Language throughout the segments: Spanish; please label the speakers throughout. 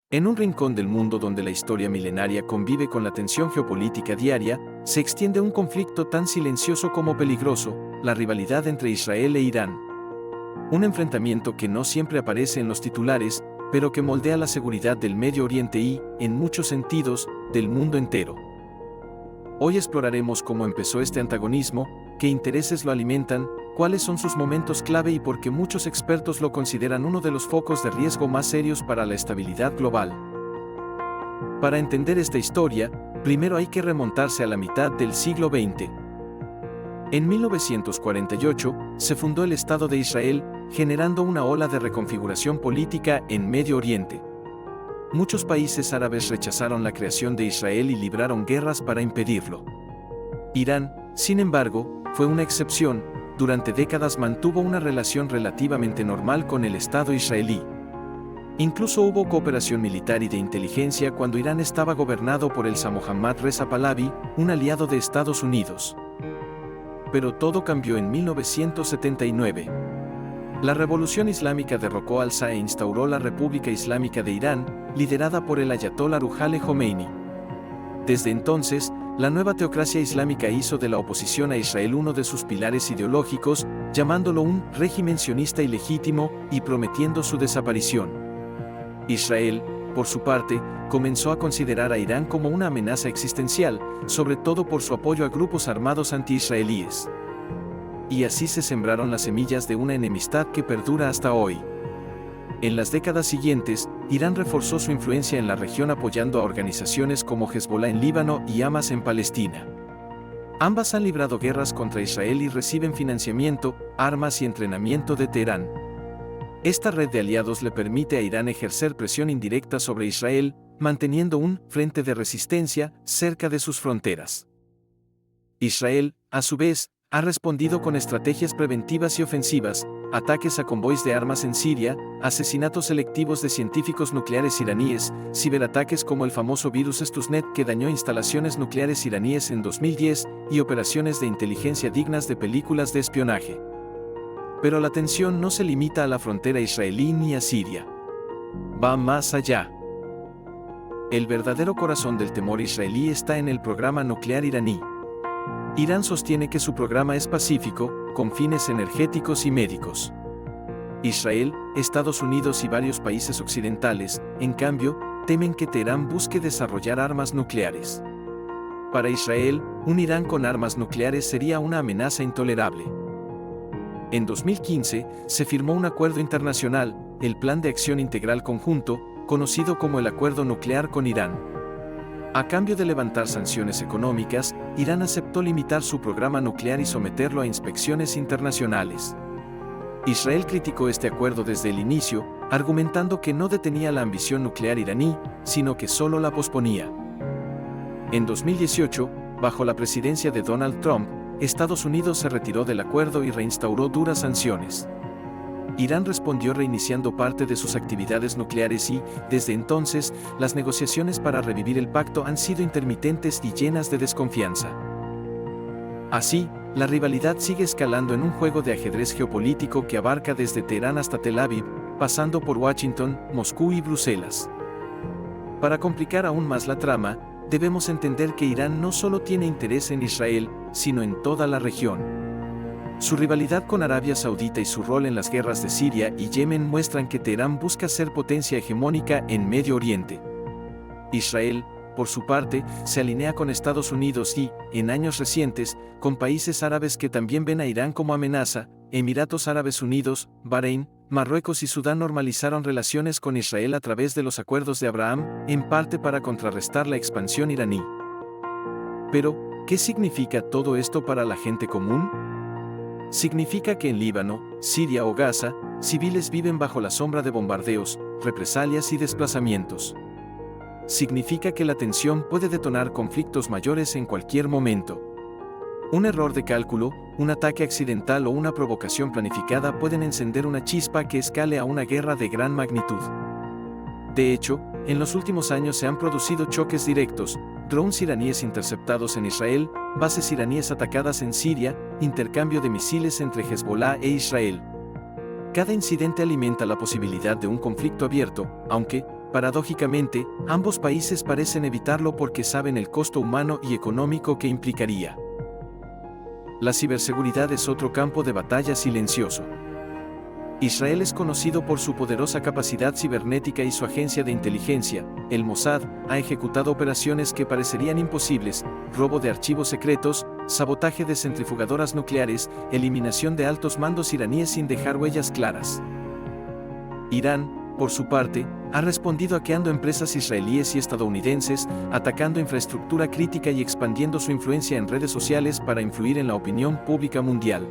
Speaker 1: En un rincón del mundo donde la historia milenaria convive con la tensión geopolítica diaria, se extiende un conflicto tan silencioso como peligroso, la rivalidad entre Israel e Irán. Un enfrentamiento que no siempre aparece en los titulares, pero que moldea la seguridad del Medio Oriente y, en muchos sentidos, del mundo entero. Hoy exploraremos cómo empezó este antagonismo, qué intereses lo alimentan, cuáles son sus momentos clave y por qué muchos expertos lo consideran uno de los focos de riesgo más serios para la estabilidad global. Para entender esta historia, primero hay que remontarse a la mitad del siglo XX. En 1948, se fundó el Estado de Israel, generando una ola de reconfiguración política en Medio Oriente. Muchos países árabes rechazaron la creación de Israel y libraron guerras para impedirlo. Irán, sin embargo, fue una excepción. Durante décadas mantuvo una relación relativamente normal con el Estado israelí. Incluso hubo cooperación militar y de inteligencia cuando Irán estaba gobernado por el Shah Mohammad Reza Pahlavi, un aliado de Estados Unidos. Pero todo cambió en 1979. La Revolución Islámica derrocó al Shah e instauró la República Islámica de Irán, liderada por el ayatolá Ruhollah Khomeini. Desde entonces, la nueva teocracia islámica hizo de la oposición a Israel uno de sus pilares ideológicos, llamándolo un régimen sionista ilegítimo y prometiendo su desaparición. Israel, por su parte, comenzó a considerar a Irán como una amenaza existencial, sobre todo por su apoyo a grupos armados anti-israelíes. Y así se sembraron las semillas de una enemistad que perdura hasta hoy. En las décadas siguientes, Irán reforzó su influencia en la región apoyando a organizaciones como Hezbollah en Líbano y Hamas en Palestina. Ambas han librado guerras contra Israel y reciben financiamiento, armas y entrenamiento de Teherán. Esta red de aliados le permite a Irán ejercer presión indirecta sobre Israel, manteniendo un frente de resistencia cerca de sus fronteras. Israel, a su vez, ha respondido con estrategias preventivas y ofensivas, ataques a convoys de armas en Siria, asesinatos selectivos de científicos nucleares iraníes, ciberataques como el famoso virus Stuxnet que dañó instalaciones nucleares iraníes en 2010 y operaciones de inteligencia dignas de películas de espionaje. Pero la tensión no se limita a la frontera israelí ni a Siria. Va más allá. El verdadero corazón del temor israelí está en el programa nuclear iraní. Irán sostiene que su programa es pacífico, con fines energéticos y médicos. Israel, Estados Unidos y varios países occidentales, en cambio, temen que Teherán busque desarrollar armas nucleares. Para Israel, un Irán con armas nucleares sería una amenaza intolerable. En 2015, se firmó un acuerdo internacional, el Plan de Acción Integral Conjunto, conocido como el Acuerdo Nuclear con Irán. A cambio de levantar sanciones económicas, Irán aceptó limitar su programa nuclear y someterlo a inspecciones internacionales. Israel criticó este acuerdo desde el inicio, argumentando que no detenía la ambición nuclear iraní, sino que solo la posponía. En 2018, bajo la presidencia de Donald Trump, Estados Unidos se retiró del acuerdo y reinstauró duras sanciones. Irán respondió reiniciando parte de sus actividades nucleares y, desde entonces, las negociaciones para revivir el pacto han sido intermitentes y llenas de desconfianza. Así, la rivalidad sigue escalando en un juego de ajedrez geopolítico que abarca desde Teherán hasta Tel Aviv, pasando por Washington, Moscú y Bruselas. Para complicar aún más la trama, debemos entender que Irán no solo tiene interés en Israel, sino en toda la región. Su rivalidad con Arabia Saudita y su rol en las guerras de Siria y Yemen muestran que Teherán busca ser potencia hegemónica en Medio Oriente. Israel, por su parte, se alinea con Estados Unidos y, en años recientes, con países árabes que también ven a Irán como amenaza. Emiratos Árabes Unidos, Bahrein, Marruecos y Sudán normalizaron relaciones con Israel a través de los acuerdos de Abraham, en parte para contrarrestar la expansión iraní. Pero, ¿qué significa todo esto para la gente común? Significa que en Líbano, Siria o Gaza, civiles viven bajo la sombra de bombardeos, represalias y desplazamientos. Significa que la tensión puede detonar conflictos mayores en cualquier momento. Un error de cálculo, un ataque accidental o una provocación planificada pueden encender una chispa que escale a una guerra de gran magnitud. De hecho, en los últimos años se han producido choques directos, drones iraníes interceptados en Israel, bases iraníes atacadas en Siria, intercambio de misiles entre Hezbollah e Israel. Cada incidente alimenta la posibilidad de un conflicto abierto, aunque, paradójicamente, ambos países parecen evitarlo porque saben el costo humano y económico que implicaría. La ciberseguridad es otro campo de batalla silencioso. Israel es conocido por su poderosa capacidad cibernética y su agencia de inteligencia, el Mossad, ha ejecutado operaciones que parecerían imposibles: robo de archivos secretos, sabotaje de centrifugadoras nucleares, eliminación de altos mandos iraníes sin dejar huellas claras. Irán, por su parte, ha respondido hackeando empresas israelíes y estadounidenses, atacando infraestructura crítica y expandiendo su influencia en redes sociales para influir en la opinión pública mundial.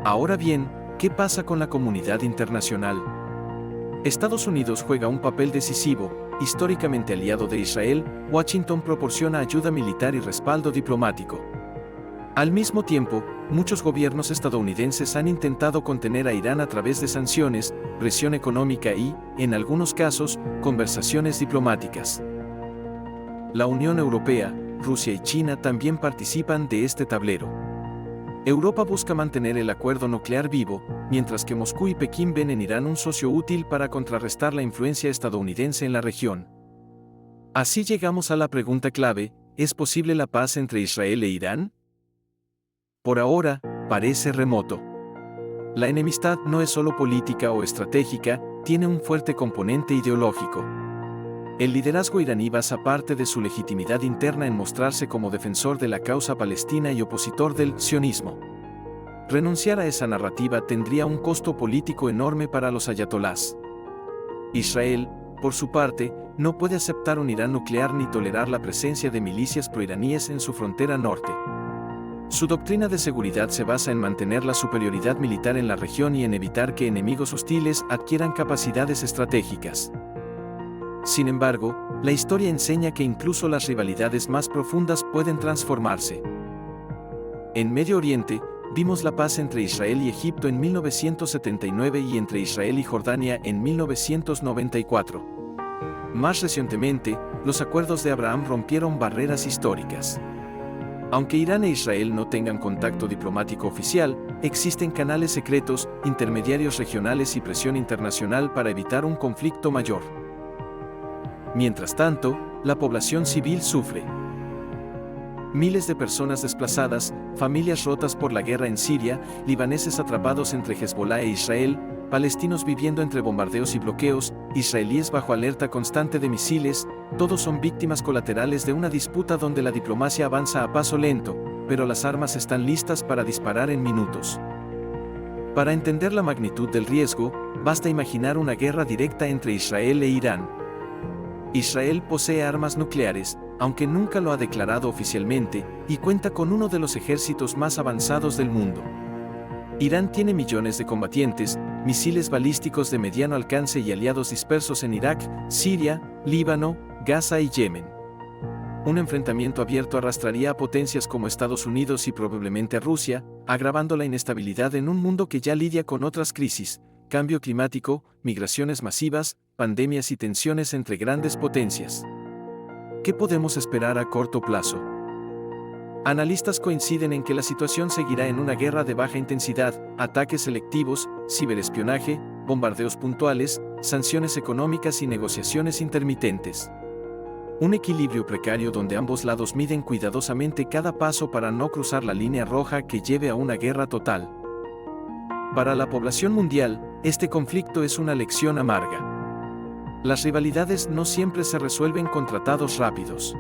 Speaker 1: Ahora bien, ¿qué pasa con la comunidad internacional? Estados Unidos juega un papel decisivo. Históricamente aliado de Israel, Washington proporciona ayuda militar y respaldo diplomático. Al mismo tiempo, muchos gobiernos estadounidenses han intentado contener a Irán a través de sanciones, presión económica y, en algunos casos, conversaciones diplomáticas. La Unión Europea, Rusia y China también participan de este tablero. Europa busca mantener el acuerdo nuclear vivo, mientras que Moscú y Pekín ven en Irán un socio útil para contrarrestar la influencia estadounidense en la región. Así llegamos a la pregunta clave: ¿es posible la paz entre Israel e Irán? Por ahora, parece remoto. La enemistad no es solo política o estratégica, tiene un fuerte componente ideológico. El liderazgo iraní basa parte de su legitimidad interna en mostrarse como defensor de la causa palestina y opositor del sionismo. Renunciar a esa narrativa tendría un costo político enorme para los ayatolás. Israel, por su parte, no puede aceptar un Irán nuclear ni tolerar la presencia de milicias proiraníes en su frontera norte. Su doctrina de seguridad se basa en mantener la superioridad militar en la región y en evitar que enemigos hostiles adquieran capacidades estratégicas. Sin embargo, la historia enseña que incluso las rivalidades más profundas pueden transformarse. En Medio Oriente, vimos la paz entre Israel y Egipto en 1979 y entre Israel y Jordania en 1994. Más recientemente, los acuerdos de Abraham rompieron barreras históricas. Aunque Irán e Israel no tengan contacto diplomático oficial, existen canales secretos, intermediarios regionales y presión internacional para evitar un conflicto mayor. Mientras tanto, la población civil sufre. Miles de personas desplazadas, familias rotas por la guerra en Siria, libaneses atrapados entre Hezbollah e Israel, palestinos viviendo entre bombardeos y bloqueos, israelíes bajo alerta constante de misiles, todos son víctimas colaterales de una disputa donde la diplomacia avanza a paso lento, pero las armas están listas para disparar en minutos. Para entender la magnitud del riesgo, basta imaginar una guerra directa entre Israel e Irán. Israel posee armas nucleares, aunque nunca lo ha declarado oficialmente, y cuenta con uno de los ejércitos más avanzados del mundo. Irán tiene millones de combatientes, misiles balísticos de mediano alcance y aliados dispersos en Irak, Siria, Líbano, Gaza y Yemen. Un enfrentamiento abierto arrastraría a potencias como Estados Unidos y probablemente a Rusia, agravando la inestabilidad en un mundo que ya lidia con otras crisis: cambio climático, migraciones masivas, pandemias y tensiones entre grandes potencias. ¿Qué podemos esperar a corto plazo? Analistas coinciden en que la situación seguirá en una guerra de baja intensidad: ataques selectivos, ciberespionaje, bombardeos puntuales, sanciones económicas y negociaciones intermitentes. Un equilibrio precario donde ambos lados miden cuidadosamente cada paso para no cruzar la línea roja que lleve a una guerra total. Para la población mundial, este conflicto es una lección amarga. Las rivalidades no siempre se resuelven con tratados rápidos.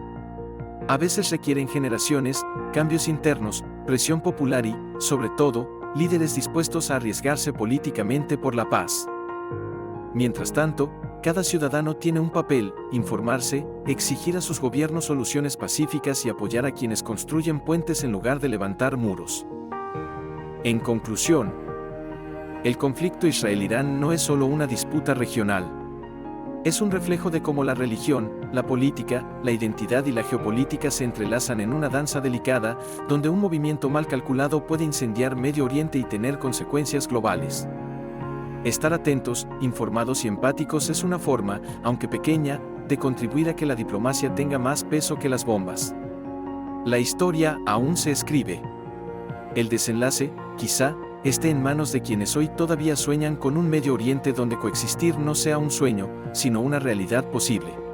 Speaker 1: A veces requieren generaciones, cambios internos, presión popular y, sobre todo, líderes dispuestos a arriesgarse políticamente por la paz. Mientras tanto, cada ciudadano tiene un papel: informarse, exigir a sus gobiernos soluciones pacíficas y apoyar a quienes construyen puentes en lugar de levantar muros. En conclusión, el conflicto Israel-Irán no es solo una disputa regional. Es un reflejo de cómo la religión, la política, la identidad y la geopolítica se entrelazan en una danza delicada, donde un movimiento mal calculado puede incendiar Medio Oriente y tener consecuencias globales. Estar atentos, informados y empáticos es una forma, aunque pequeña, de contribuir a que la diplomacia tenga más peso que las bombas. La historia aún se escribe. El desenlace, quizá, esté en manos de quienes hoy todavía sueñan con un Medio Oriente donde coexistir no sea un sueño, sino una realidad posible.